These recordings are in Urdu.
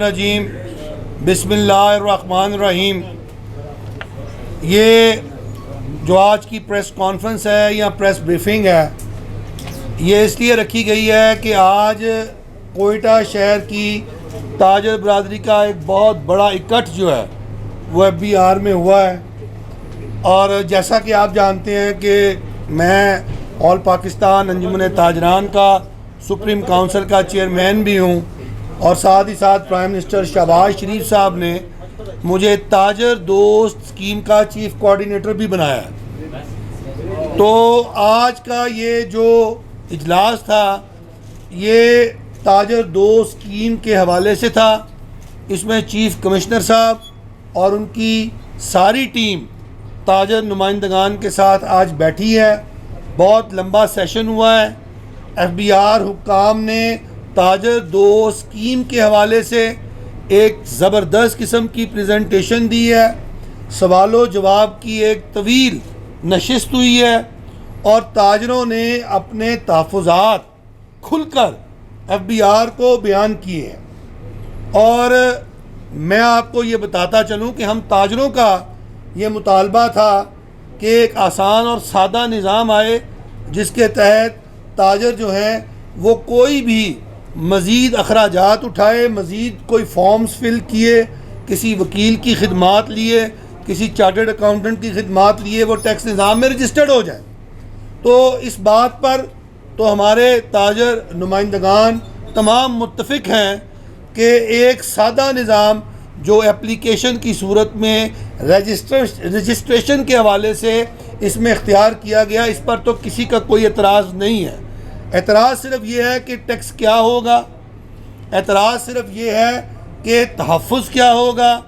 رجیم بسم اللہ الرحمن الرحیم۔ یہ جو آج کی پریس کانفرنس ہے یا پریس بریفنگ ہے، یہ اس لیے رکھی گئی ہے کہ آج کوئٹہ شہر کی تاجر برادری کا ایک بہت بڑا اکٹھ جو ہے وہ FBR میں ہوا ہے، اور جیسا کہ آپ جانتے ہیں کہ میں آل پاکستان انجمن تاجران کا سپریم کونسل کا چیئرمین بھی ہوں، اور ساتھ ہی ساتھ پرائم منسٹر شہباز شریف صاحب نے مجھے تاجر دوست اسکیم کا چیف کوآرڈینیٹر بھی بنایا ہے۔ تو آج کا یہ جو اجلاس تھا یہ تاجر دوست اسکیم کے حوالے سے تھا۔ اس میں چیف کمشنر صاحب اور ان کی ساری ٹیم تاجر نمائندگان کے ساتھ آج بیٹھی ہے۔ بہت لمبا سیشن ہوا ہے۔ FBR حکام نے تاجر دوست اسکیم کے حوالے سے ایک زبردست قسم کی پریزنٹیشن دی ہے، سوال و جواب کی ایک طویل نشست ہوئی ہے، اور تاجروں نے اپنے تحفظات کھل کر FBR کو بیان کیے ہیں۔ اور میں آپ کو یہ بتاتا چلوں کہ ہم تاجروں کا یہ مطالبہ تھا کہ ایک آسان اور سادہ نظام آئے جس کے تحت تاجر جو ہیں وہ کوئی بھی مزید اخراجات اٹھائے، مزید کوئی فارمز فل کیے، کسی وکیل کی خدمات لیے، کسی چارٹرڈ اکاؤنٹنٹ کی خدمات لیے، وہ ٹیکس نظام میں رجسٹرڈ ہو جائیں۔ تو اس بات پر تو ہمارے تاجر نمائندگان تمام متفق ہیں کہ ایک سادہ نظام جو اپلیکیشن کی صورت میں رجسٹریشن کے حوالے سے اس میں اختیار کیا گیا، اس پر تو کسی کا کوئی اعتراض نہیں ہے۔ اعتراض صرف یہ ہے کہ ٹیکس کیا ہوگا، اعتراض صرف یہ ہے کہ تحفظ کیا ہوگا۔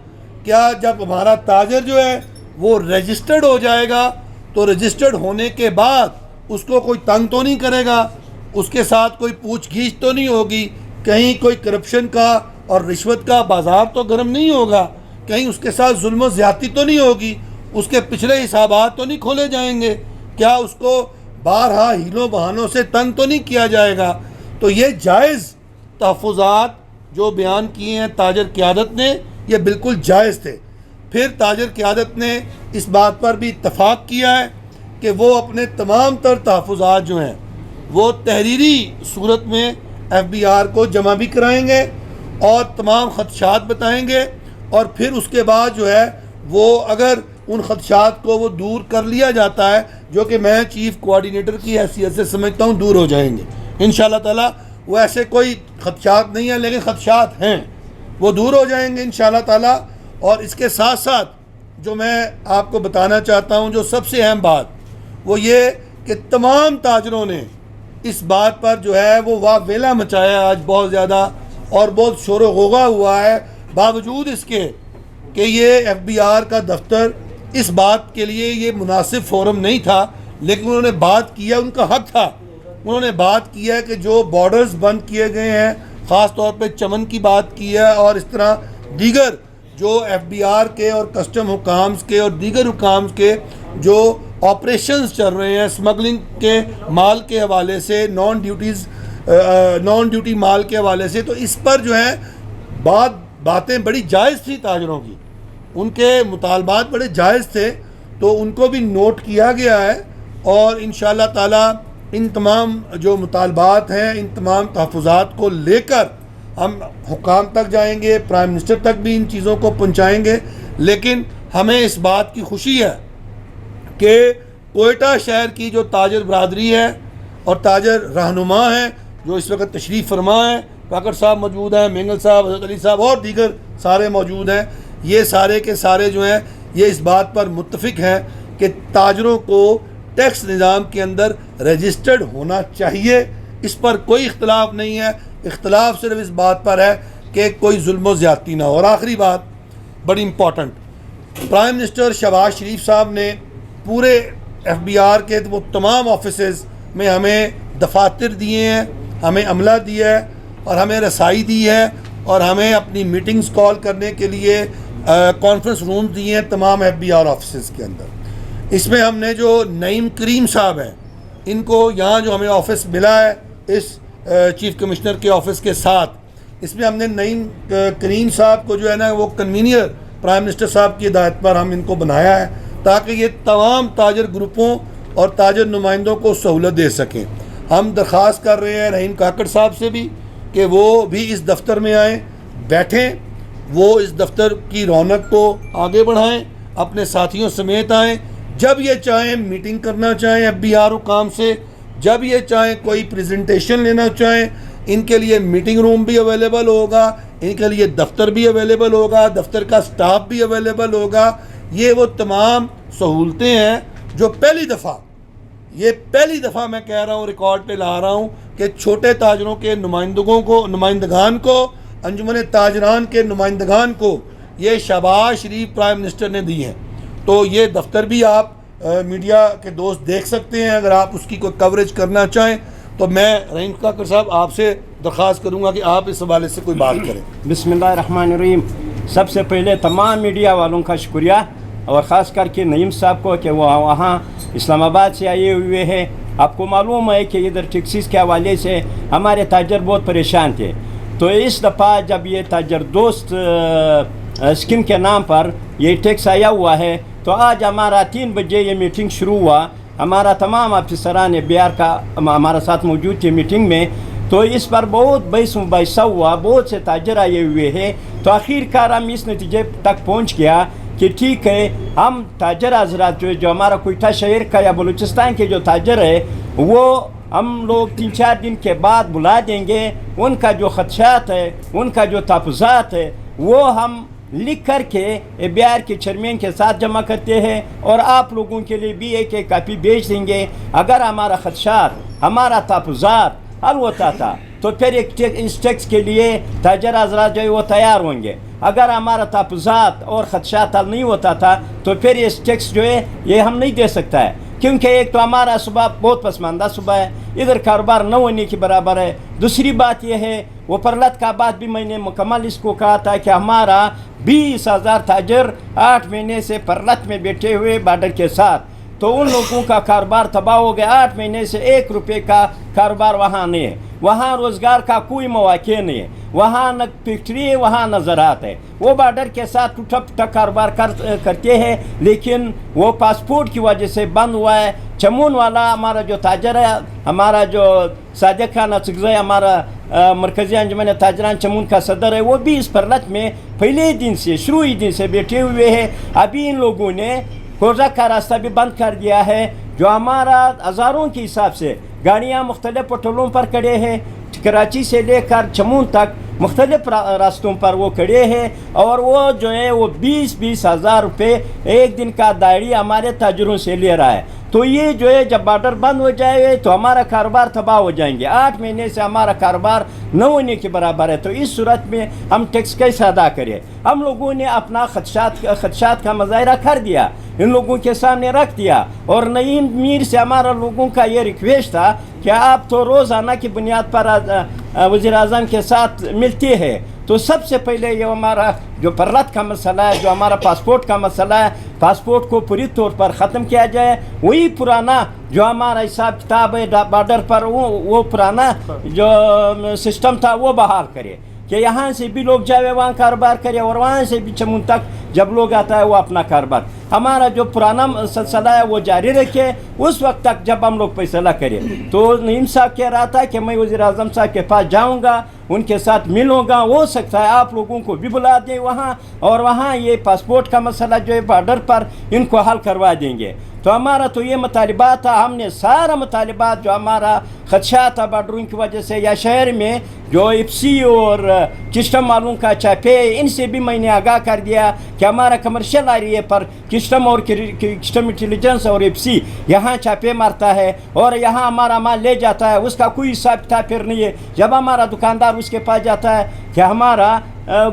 کیا جب ہمارا تاجر جو ہے وہ رجسٹرڈ ہو جائے گا تو رجسٹرڈ ہونے کے بعد اس کو کوئی تنگ تو نہیں کرے گا، اس کے ساتھ کوئی پوچھ گچھ تو نہیں ہوگی، کہیں کوئی کرپشن کا اور رشوت کا بازار تو گرم نہیں ہوگا، کہیں اس کے ساتھ ظلم و زیادتی تو نہیں ہوگی، اس کے پچھلے حسابات تو نہیں کھولے جائیں گے، کیا اس کو بارہا ہیلوں بہانوں سے تنگ تو نہیں کیا جائے گا۔ تو یہ جائز تحفظات جو بیان کیے ہیں تاجر قیادت نے، یہ بالکل جائز تھے۔ پھر تاجر قیادت نے اس بات پر بھی اتفاق کیا ہے کہ وہ اپنے تمام تر تحفظات جو ہیں وہ تحریری صورت میں FBR کو جمع بھی کرائیں گے اور تمام خدشات بتائیں گے، اور پھر اس کے بعد جو ہے وہ اگر ان خدشات کو وہ دور کر لیا جاتا ہے، جو کہ میں چیف کوآرڈینیٹر کی حیثیت سے سمجھتا ہوں دور ہو جائیں گے انشاءاللہ تعالیٰ۔ وہ ایسے کوئی خدشات نہیں ہیں لیکن خدشات ہیں، وہ دور ہو جائیں گے انشاءاللہ تعالیٰ۔ اور اس کے ساتھ ساتھ جو میں آپ کو بتانا چاہتا ہوں، جو سب سے اہم بات وہ یہ کہ تمام تاجروں نے اس بات پر جو ہے وہ واہ ویلا مچایا آج بہت زیادہ، اور بہت شور و غوغا ہوا ہے، باوجود اس کے کہ یہ FBR کا دفتر اس بات کے لیے یہ مناسب فورم نہیں تھا، لیکن انہوں نے بات کیا، ان کا حق تھا۔ انہوں نے بات کیا کہ جو بارڈرز بند کیے گئے ہیں، خاص طور پہ چمن کی بات کی ہے، اور اس طرح دیگر جو FBR کے اور کسٹم حکام کے اور دیگر حکام کے جو آپریشنز چل رہے ہیں اسمگلنگ کے مال کے حوالے سے، نان ڈیوٹی مال کے حوالے سے، تو اس پر جو ہے باتیں بڑی جائز تھی تاجروں کی، ان کے مطالبات بڑے جائز تھے، تو ان کو بھی نوٹ کیا گیا ہے، اور انشاءاللہ تعالیٰ ان تمام جو مطالبات ہیں، ان تمام تحفظات کو لے کر ہم حکام تک جائیں گے، پرائم منسٹر تک بھی ان چیزوں کو پہنچائیں گے۔ لیکن ہمیں اس بات کی خوشی ہے کہ کوئٹہ شہر کی جو تاجر برادری ہے اور تاجر رہنما ہیں جو اس وقت تشریف فرما ہیں، کاکڑ صاحب موجود ہیں، مینگل صاحب، حضرت علی صاحب اور دیگر سارے موجود ہیں، یہ سارے کے سارے جو ہیں یہ اس بات پر متفق ہیں کہ تاجروں کو ٹیکس نظام کے اندر رجسٹرڈ ہونا چاہیے۔ اس پر کوئی اختلاف نہیں ہے، اختلاف صرف اس بات پر ہے کہ کوئی ظلم و زیادتی نہ ہو۔ اور آخری بات بڑی امپورٹنٹ، پرائم منسٹر شہباز شریف صاحب نے پورے FBR کے وہ تمام آفیسز میں ہمیں دفاتر دیے ہیں، ہمیں عملہ دیا ہے، اور ہمیں رسائی دی ہے، اور ہمیں اپنی میٹنگز کال کرنے کے لیے کانفرنس روم دیے ہیں تمام FBR آفیسز کے اندر۔ اس میں ہم نے جو نعیم کریم صاحب ہیں، ان کو یہاں جو ہمیں آفس ملا ہے اس چیف کمشنر کے آفس کے ساتھ، اس میں ہم نے نعیم کریم صاحب کو جو ہے نا وہ کنوینئر پرائم منسٹر صاحب کی ہدایت پر ہم ان کو بنایا ہے تاکہ یہ تمام تاجر گروپوں اور تاجر نمائندوں کو سہولت دے سکیں. ہم درخواست کر رہے ہیں رحیم کاکڑ صاحب سے بھی کہ وہ بھی اس دفتر میں آئیں, بیٹھیں, وہ اس دفتر کی رونق کو آگے بڑھائیں, اپنے ساتھیوں سمیت آئیں, جب یہ چاہیں میٹنگ کرنا چاہیں FBR کام سے, جب یہ چاہیں کوئی پریزنٹیشن لینا چاہیں, ان کے لیے میٹنگ روم بھی اویلیبل ہوگا, ان کے لیے دفتر بھی اویلیبل ہوگا, دفتر کا سٹاف بھی اویلیبل ہوگا. یہ وہ تمام سہولتیں ہیں جو پہلی دفعہ میں کہہ رہا ہوں, ریکارڈ پہ لا رہا ہوں کہ چھوٹے تاجروں کے نمائندگان کو انجمن تاجران کے نمائندگان کو یہ شہباز شریف پرائم منسٹر نے دی ہیں. تو یہ دفتر بھی آپ میڈیا کے دوست دیکھ سکتے ہیں, اگر آپ اس کی کوئی کوریج کرنا چاہیں تو میں رحیم کاکڑ صاحب آپ سے درخواست کروں گا کہ آپ اس حوالے سے کوئی بات کریں. بسم اللہ الرحمن الرحیم. سب سے پہلے تمام میڈیا والوں کا شکریہ, اور خاص کر کے نعیم صاحب کو کہ وہ وہاں اسلام آباد سے آئے ہوئے ہیں. آپ کو معلوم ہے کہ ادھر ٹیکسیز کے حوالے سے ہمارے تاجر بہت پریشان تھے, تو اس دفعہ جب یہ تاجر دوست اسکیم کے نام پر یہ ٹیکس آیا ہوا ہے, تو آج ہمارا 3 بجے یہ میٹنگ شروع ہوا. ہمارا تمام افسران FBR کا ہمارا ساتھ موجود تھے میٹنگ میں, تو اس پر بہت بحث مباحثہ ہوا, بہت سے تاجر آئے ہوئے ہیں. تو آخر کار ہم اس نتیجے تک پہنچ گیا کہ ٹھیک ہے, ہم تاجر حضرات جو ہمارا کوئٹہ شہر کا یا بلوچستان کے جو تاجر ہے وہ ہم لوگ 3-4 دن کے بعد بلا دیں گے. ان کا جو خدشات ہے, ان کا جو تحفظات ہے, وہ ہم لکھ کر کے FBR کے چیئرمین کے ساتھ جمع کرتے ہیں, اور آپ لوگوں کے لیے بھی ایک کاپی بھیج دیں گے. اگر ہمارا خدشات, ہمارا تحفظات حل ہوتا تھا تو پھر اس ٹیکس کے لیے تاجر حضرات جو ہے وہ تیار ہوں گے. اگر ہمارا تحفظات اور خدشات حل نہیں ہوتا تھا تو پھر یہ ٹیکس جو ہے یہ ہم نہیں دے سکتا ہے, کیونکہ ایک تو ہمارا صوبہ بہت پسماندہ صوبہ ہے, ادھر کاروبار نہ ہونے کے برابر ہے. دوسری بات یہ ہے, وہ پرلت کا بات بھی میں نے مکمل اس کو کہا تھا کہ ہمارا 20,000 تاجر 8 مہینے سے پرلت میں بیٹھے ہوئے بارڈر کے ساتھ, تو ان لوگوں کا کاروبار تباہ ہو گیا. 8 مہینے سے 1 روپے کا کاروبار وہاں نہیں ہے, وہاں روزگار کا کوئی مواقع نہیں ہے, وہاں نہ فیکٹری ہے, وہاں نہ زراعت ہے. وہ بارڈر کے ساتھ ٹوٹا پھوٹا کاروبار کرتے ہیں, لیکن وہ پاسپورٹ کی وجہ سے بند ہوا ہے. چمون والا ہمارا جو تاجر ہے, ہمارا جو صادق خان اصغر ہمارا مرکزی انجمن تاجران چمون کا صدر ہے, وہ بھی اس پرلت میں پہلے دن سے شروعی دن سے بیٹھے ہوئے ہیں. ابھی ان لوگوں نے کوزہ کا راستہ بھی بند کر دیا ہے, جو ہمارا ہزاروں کے حساب سے گاڑیاں مختلف پٹولوں پر کھڑے ہیں. کراچی سے لے کر چمون تک مختلف راستوں پر وہ کھڑے ہیں, اور وہ جو ہے وہ 20-20 ہزار روپے ایک دن کا داڑھی ہمارے تاجروں سے لے رہا ہے. تو یہ جو ہے جب بارڈر بند ہو جائے تو ہمارا کاروبار تباہ ہو جائیں گے. 8 مہینے سے ہمارا کاروبار نہ ہونے کے برابر ہے. تو اس صورت میں ہم ٹیکس کیسے ادا کریں؟ ہم لوگوں نے اپنا خدشات کا مظاہرہ کر دیا, ان لوگوں کے سامنے رکھ دیا, اور نعیم میر سے ہمارا لوگوں کا یہ ریکویسٹ تھا کہ آپ تو روزانہ کی بنیاد پر وزیر اعظم کے ساتھ ملتے ہیں, تو سب سے پہلے یہ ہمارا جو پرلت کا مسئلہ ہے, جو ہمارا پاسپورٹ کا مسئلہ ہے, پاسپورٹ کو پوری طور پر ختم کیا جائے. وہی پرانا جو ہمارا حساب کتاب ہے بارڈر پر, وہ پرانا جو سسٹم تھا وہ بحال کرے, کہ یہاں سے بھی لوگ جائے وہاں کاروبار کرے, اور وہاں سے بھی چمون تک جب لوگ آتا ہے وہ اپنا کاروبار, ہمارا جو پرانا سلسلہ ہے وہ جاری رکھے اس وقت تک جب ہم لوگ فیصلہ کریں. تو نعیم صاحب کہہ رہا تھا کہ میں وزیر اعظم صاحب کے پاس جاؤں گا, ان کے ساتھ ملوں گا, ہو سکتا ہے آپ لوگوں کو بھی بلا دیں وہاں, اور وہاں یہ پاسپورٹ کا مسئلہ جو ہے بارڈر پر ان کو حل کروا دیں گے. تو ہمارا تو یہ مطالبات تھا, ہم نے سارا مطالبات جو ہمارا خدشات تھا بارڈروں کی وجہ سے, یا شہر میں جو ایپسی اور کسٹم والوں کا چاپے, ان سے بھی میں نے آگاہ کر دیا کہ ہمارا کمرشل ایریے پر کسٹم اور کسٹم انٹیلیجنس اور ایپسی یہاں چاپے مارتا ہے, اور یہاں ہمارا مال لے جاتا ہے, اس کا کوئی حساب کتاب پھر نہیں ہے. جب ہمارا دکاندار اس کے پاس جاتا ہے کہ ہمارا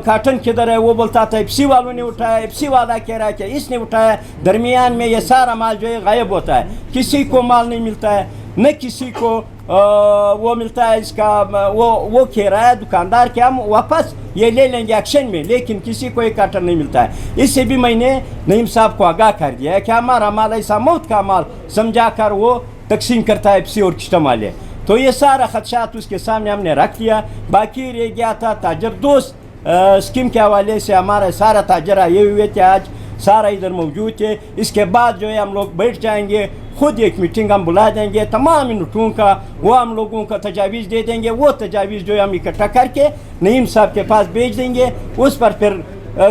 کاٹن کدھر ہے, وہ بولتا تھا ایپسی والوں نے اٹھایا, ایپسی والا کہہ رہا ہے کہ اس نے اٹھایا. درمیان میں یہ سارا مال جو ہے غائب ہوتا ہے, کسی کو مال نہیں ملتا ہے, نہ کسی کو وہ ملتا ہے. اس کا وہ کہہ رہا ہے دکاندار کہ ہم واپس یہ لے لیں گے ایکشن میں, لیکن کسی کو ایک کاٹن نہیں ملتا ہے. اس سے بھی میں نے نعیم صاحب کو آگاہ کر دیا ہے کہ ہمارا مال ایسا موت کا مال سمجھا کر وہ تقسیم کرتا ہے ایپسی اور کسٹم والے. تو یہ سارا خدشات اس کے سامنے ہم نے رکھ دیا. باقی رہ گیا تھا تاجر دوست اسکیم کے حوالے سے ہمارا سارا تاجر آئے ہوئے تھے, آج سارا ادھر موجود تھے. اس کے بعد جو ہے ہم لوگ بیٹھ جائیں گے, خود ایک میٹنگ ہم بلا دیں گے, تمام یونٹوں کا وہ ہم لوگوں کا تجاویز دے دیں گے. وہ تجاویز جو ہے ہم اکٹھا کر کے نعیم صاحب کے پاس بھیج دیں گے, اس پر پھر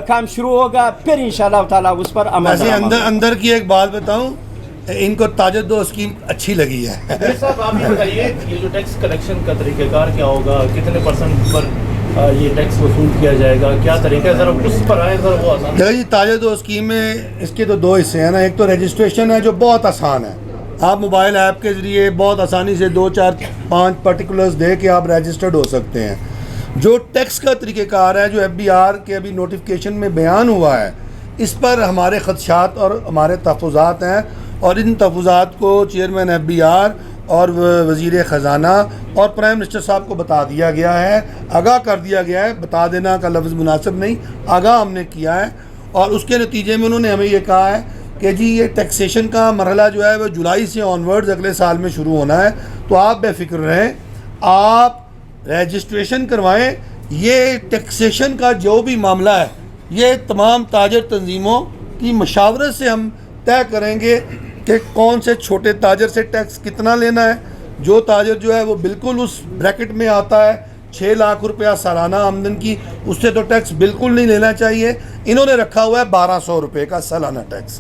کام شروع ہوگا. پھر انشاءاللہ تعالیٰ اس پر عمل. اندر کی ایک بات بتاؤں, ان کو تاجر دو اسکیم اچھی لگی ہے. صاحب آپ یہ بتائیے یہ جو ٹیکس کلیکشن کا طریقہ کار کیا ہوگا, کتنے % پر یہ ٹیکس وصول کیا جائے گا, کیا طریقہ ہے, ذرا اس پر آئے ذرا وہ آسان. جی تاجر دو اسکیم میں اس کے تو دو حصے ہیں نا. ایک تو رجسٹریشن ہے جو بہت آسان ہے, آپ موبائل ایپ کے ذریعے بہت آسانی سے 2 4 5 پرٹیکولرز دے کے آپ رجسٹرڈ ہو سکتے ہیں. جو ٹیکس کا طریقہ کار ہے جو FBR کے ابھی نوٹیفکیشن میں بیان ہوا ہے, اس پر ہمارے خدشات اور ہمارے تحفظات ہیں, اور ان تحفظات کو چیئرمین FBR اور وزیر خزانہ اور پرائم منسٹر صاحب کو بتا دیا گیا ہے, آگاہ کر دیا گیا ہے. بتا دینا کا لفظ مناسب نہیں, آگاہ ہم نے کیا ہے. اور اس کے نتیجے میں انہوں نے ہمیں یہ کہا ہے کہ جی یہ ٹیکسیشن کا مرحلہ جو ہے وہ جولائی سے آنورڈز اگلے سال میں شروع ہونا ہے. تو آپ بے فکر رہیں, آپ رجسٹریشن کروائیں. یہ ٹیکسیشن کا جو بھی معاملہ ہے یہ تمام تاجر تنظیموں کی مشاورت سے ہم طے کریں گے کہ کون سے چھوٹے تاجر سے ٹیکس کتنا لینا ہے. جو تاجر جو ہے وہ بالکل اس بریکٹ میں آتا ہے 6 لاکھ روپیہ سالانہ آمدن کی, اس سے تو ٹیکس بالکل نہیں لینا چاہیے. انہوں نے رکھا ہوا ہے 1200 روپے کا سالانہ ٹیکس,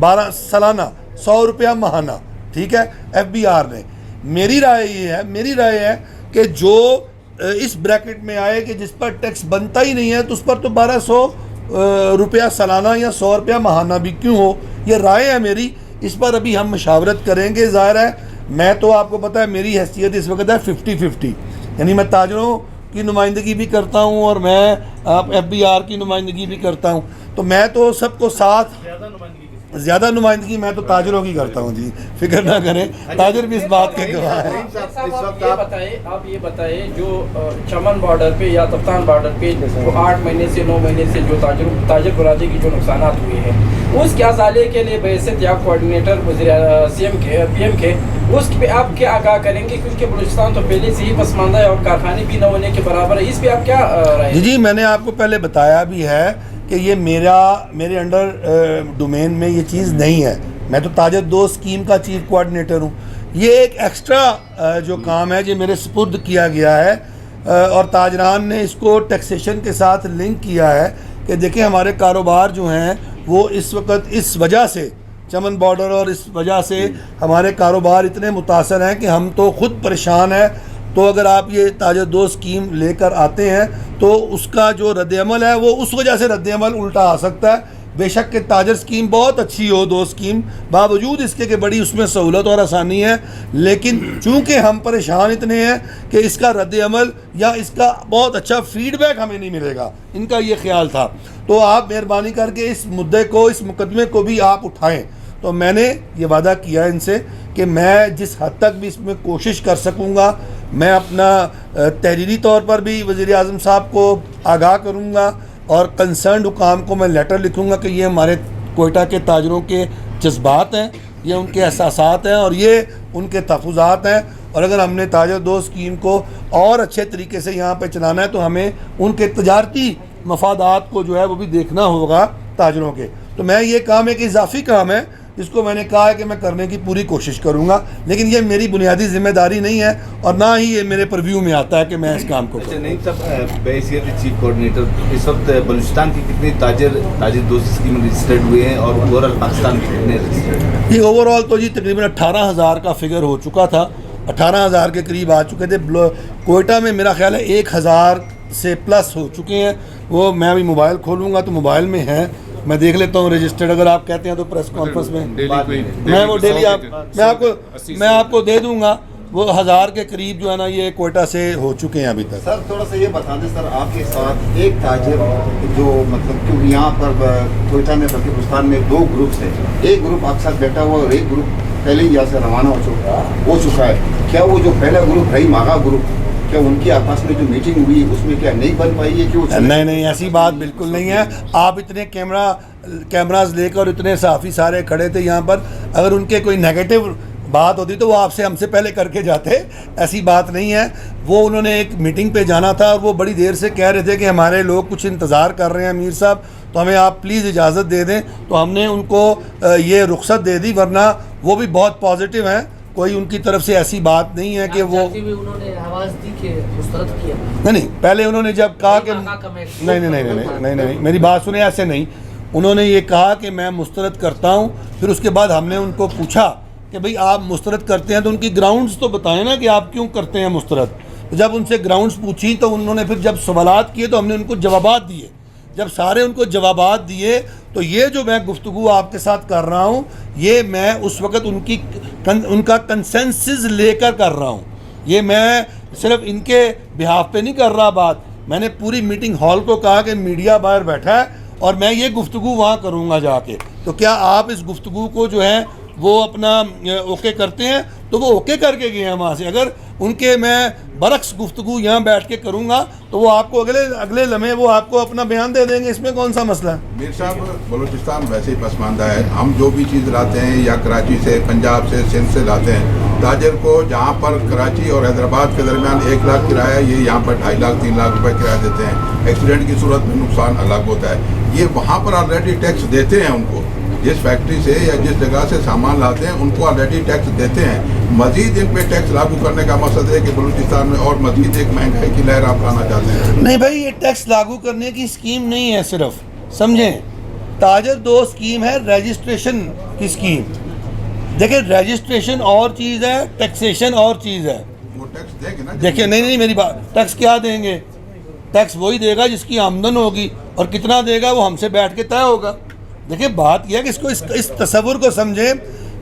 12 سالانہ 100 روپیہ ماہانہ, ٹھیک ہے. FBR نے میری رائے ہے کہ جو اس بریکٹ میں آئے کہ جس پر ٹیکس بنتا ہی نہیں ہے تو اس پر تو 1200 روپیہ سالانہ یا 100 روپیہ ماہانہ بھی کیوں ہو, یہ رائے ہے میری. اس پر ابھی ہم مشاورت کریں گے. ظاہر ہے میں تو آپ کو پتہ ہے میری حیثیت اس وقت ہے 50-50, یعنی میں تاجروں کی نمائندگی بھی کرتا ہوں اور میں FBR کی نمائندگی بھی کرتا ہوں. تو میں تو سب کو ساتھ زیادہ نمائندگی میں تو تاجروں کی کرتا ہوں. جی فکر نہ کریں, تاجر بھی اس بات کے گواہ ہیں. آپ یہ بتائیں جو چمن بارڈر پہ یا تفتان بارڈر پہ 8 مہینے سے 9 مہینے سے جو تاجر برادری کی جو نقصانات ہوئے ہیں, اس کے ازالے کے لیے بحیثیت یا کوآرڈینیٹر وزیر CM کے PM کے, اس پہ آپ کیا آگاہ کریں گے, کیونکہ بلوچستان تو پہلے سے ہی پسماندہ ہے اور کارخانے بھی نہ ہونے کے برابر ہے, اس پہ آپ کیا رائے؟ جی میں نے آپ کو پہلے بتایا بھی ہے کہ یہ میرے انڈر ڈومین میں یہ چیز نہیں ہے. میں تو تاجر دو اسکیم کا چیف کوآرڈینیٹر ہوں. یہ ایک ایکسٹرا جو کام ہے یہ میرے سپرد کیا گیا ہے, اور تاجران نے اس کو ٹیکسیشن کے ساتھ لنک کیا ہے کہ دیکھیں ہمارے کاروبار جو ہیں وہ اس وقت اس وجہ سے چمن بارڈر اور اس وجہ سے ہمارے کاروبار اتنے متاثر ہیں کہ ہم تو خود پریشان ہیں. تو اگر آپ یہ تاجر دو اسکیم لے کر آتے ہیں تو اس کا جو رد عمل ہے وہ اس وجہ سے رد عمل الٹا آ سکتا ہے. بے شک کہ تاجر اسکیم بہت اچھی ہو, دو اسکیم باوجود اس کے کہ بڑی اس میں سہولت اور آسانی ہے, لیکن چونکہ ہم پریشان اتنے ہیں کہ اس کا رد عمل یا اس کا بہت اچھا فیڈ بیک ہمیں نہیں ملے گا, ان کا یہ خیال تھا. تو آپ مہربانی کر کے اس مدعے کو, اس مقدمے کو بھی آپ اٹھائیں. تو میں نے یہ وعدہ کیا ان سے کہ میں جس حد تک بھی اس میں کوشش کر سکوں گا, میں اپنا تحریری طور پر بھی وزیر اعظم صاحب کو آگاہ کروں گا اور کنسرنڈ حکام کو میں لیٹر لکھوں گا کہ یہ ہمارے کوئٹہ کے تاجروں کے جذبات ہیں, یہ ان کے احساسات ہیں اور یہ ان کے تحفظات ہیں. اور اگر ہم نے تاجر دو اسکیم کو اور اچھے طریقے سے یہاں پہ چلانا ہے تو ہمیں ان کے تجارتی مفادات کو جو ہے وہ بھی دیکھنا ہوگا تاجروں کے. تو میں یہ کام ایک اضافی کام ہے جس کو میں نے کہا ہے کہ میں کرنے کی پوری کوشش کروں گا, لیکن یہ میری بنیادی ذمہ داری نہیں ہے اور نہ ہی یہ میرے پرویو میں آتا ہے کہ میں اس کام کو کروں. نہیں صاحب, بحیثیت چیف کوآرڈینیٹر اس وقت بلوچستان کی کتنے تاجر دوست اسکیم رجسٹرڈ ہوئے ہیں اور اوور آل پاکستان کے کتنے رجسٹرڈ؟ یہ اوور آل تو جی تقریباً 18,000 کا فگر ہو چکا تھا, 18,000 کے قریب آ چکے تھے. کوئٹہ میں میرا خیال ہے 1,000 سے پلس ہو چکے ہیں. وہ میں ابھی موبائل کھولوں گا تو موبائل میں ہیں, میں دیکھ لیتا ہوں رجسٹرڈ. اگر آپ کہتے ہیں تو پریس کانفرنس میں میں وہ ڈیلی میں آپ کو دے دوں گا. وہ 1,000 کے قریب جو ہے نا یہ کوئٹہ سے ہو چکے ہیں ابھی تک. سر تھوڑا سا یہ بتا دیں سر, آپ کے ساتھ ایک تاجر جو مطلب کیونکہ یہاں پر کوئٹہ میں بلکہ ہندوستان میں 2 گروپس ہیں, ایک گروپ آپ ساتھ بیٹھا ہوا اور ایک گروپ پہلے ہی یہاں سے روانہ ہو چکا ہے. کیا وہ جو پہلا گروپ رہی ماغا گروپ, کیا ان کی آپس میں جو میٹنگ ہوئی اس میں کیا نہیں بن پائی ہے کہ نہیں ایسی بات بالکل نہیں ہے. آپ اتنے کیمراز لے کر اتنے صحافی سارے کھڑے تھے یہاں پر, اگر ان کے کوئی نیگیٹو بات ہوتی تو وہ آپ سے ہم سے پہلے کر کے جاتے, ایسی بات نہیں ہے. وہ انہوں نے ایک میٹنگ پہ جانا تھا اور وہ بڑی دیر سے کہہ رہے تھے کہ ہمارے لوگ کچھ انتظار کر رہے ہیں امیر صاحب, تو ہمیں آپ پلیز اجازت دے دیں. تو ہم نے ان کو یہ رخصت دے دی, ورنہ وہ بھی بہت پازیٹیو ہیں, کوئی ان کی طرف سے ایسی بات نہیں ہے کہ وہ انہوں نے آواز دی کہ مسترد کیا. نہیں, پہلے انہوں نے جب کہا کہ نہیں, میری بات سنیں, ایسے نہیں. انہوں نے یہ کہا کہ میں مسترد کرتا ہوں, پھر اس کے بعد ہم نے ان کو پوچھا کہ بھئی آپ مسترد کرتے ہیں تو ان کی گراؤنڈز تو بتائیں نا کہ آپ کیوں کرتے ہیں مسترد. جب ان سے گراؤنڈز پوچھی تو انہوں نے پھر جب سوالات کیے تو ہم نے ان کو جوابات دیے. جب سارے ان کو جوابات دیے تو یہ جو میں گفتگو آپ کے ساتھ کر رہا ہوں, یہ میں اس وقت ان کا کنسنسس لے کر رہا ہوں. یہ میں صرف ان کے بہاف پہ نہیں کر رہا بات. میں نے پوری میٹنگ ہال کو کہا کہ میڈیا باہر بیٹھا ہے اور میں یہ گفتگو وہاں کروں گا جا کے, تو کیا آپ اس گفتگو کو جو ہے وہ اپنا اوکے کرتے ہیں؟ تو وہ اوکے کر کے گئے ہیں وہاں سے. اگر ان کے میں برعکس گفتگو یہاں بیٹھ کے کروں گا تو وہ آپ کو اگلے لمحے وہ آپ کو اپنا بیان دے دیں گے. اس میں کون سا مسئلہ ہے؟ میر صاحب, بلوچستان ویسے ہی پسماندہ ہے. ہم جو بھی چیز لاتے ہیں یا کراچی سے, پنجاب سے, سندھ سے لاتے ہیں, تاجر کو جہاں پر کراچی اور حیدرآباد کے درمیان 1 لاکھ کرایہ, یہ یہاں پر 2.5 لاکھ 3 لاکھ روپے کرایہ دیتے ہیں. ایکسیڈنٹ کی صورت میں نقصان الگ ہوتا ہے. یہ وہاں پر آلریڈی ٹیکس دیتے ہیں ان کو, جس فیکٹری سے یا جس جگہ سے سامان لاتے ہیں ان کو آلریڈی ٹیکس دیتے ہیں. مزید ان پہ ٹیکس لاگو کرنے کا مقصد ہے کہ بلوچستان میں اور مزید ایک مہنگائی کی لہر آپ لانا چاہتے ہیں. نہیں بھائی, یہ ٹیکس لاگو کرنے کی اسکیم نہیں ہے صرف, سمجھیں. تاجر دو اسکیم ہے, رجسٹریشن کی اسکیم. دیکھیں رجسٹریشن اور چیز ہے, ٹیکسیشن اور چیز ہے. وہ ٹیکس دیں گے نا. دیکھیں نہیں میری بات, ٹیکس کیا دیں گے؟ ٹیکس وہی دے گا جس کی آمدن ہوگی, اور کتنا دے گا وہ ہم سے بیٹھ کے طے ہوگا. دیکھیں بات یہ ہے کہ اس تصور کو سمجھیں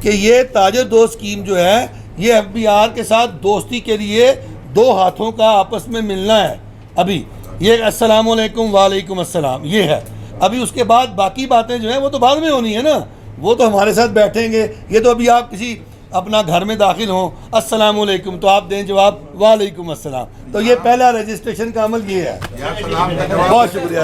کہ یہ تاجر دو اسکیم جو ہے یہ FBR کے ساتھ دوستی کے لیے 2 ہاتھوں کا آپس میں ملنا ہے. ابھی یہ السلام علیکم وعلیکم السلام یہ ہے. ابھی اس کے بعد باقی باتیں جو ہیں وہ تو بعد میں ہونی ہے نا, وہ تو ہمارے ساتھ بیٹھیں گے. یہ تو ابھی آپ کسی اپنا گھر میں داخل ہوں, السلام علیکم, تو آپ دیں جواب وعلیکم السلام. تو یہ پہلا رجسٹریشن کا عمل یہ ہے. یا سلام کا جواب. بہت شکریہ.